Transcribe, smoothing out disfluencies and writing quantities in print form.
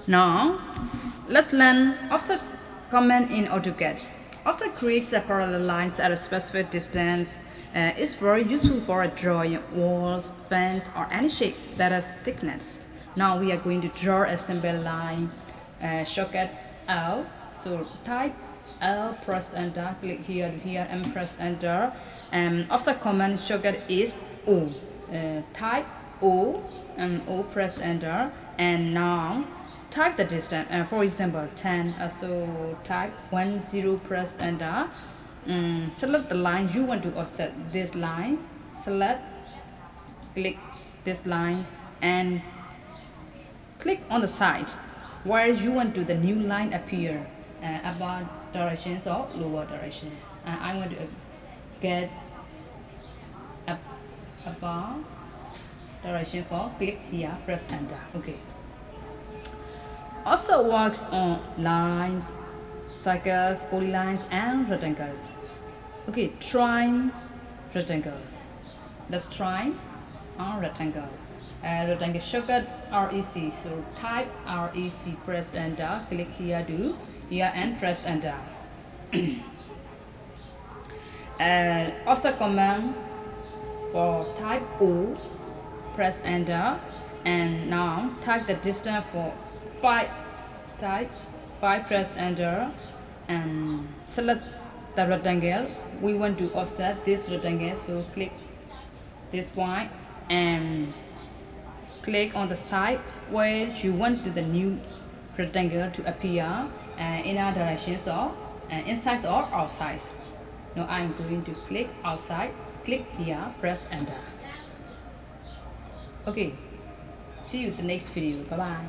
Now, let's learn offset command in AutoCAD. Offset creates a parallel lines at a specific distance. It's very useful for drawing walls, fence, or any shape that has thickness. Now we are going to draw a simple line. Shortcut L. So type L, press enter, click here to here, and press enter. Offset command shortcut is O. Type O and O, press enter, and now type the distance. For example, 10. So type 10, press enter. Select the line you want to offset. This line, select, click this line, and click on the side where you want to the new line appear, upward directions or lower direction. I want to get up above direction for click here, press enter. Okay. Also works on lines, circles, polylines, and rectangles. Okay, try rectangle. Let's try on rectangle. Rectangle shortcut REC. So type REC, press enter, click here to here and press enter. Also command for type O, press enter, and now type the distance for 5, type 5, press enter, and select the rectangle we want to offset this rectangle. So click this point and click on the side where you want the new rectangle to appear, in our directions or inside or outside. Now I'm going to click outside, click here, press enter. Okay, see you in the next video. Bye bye.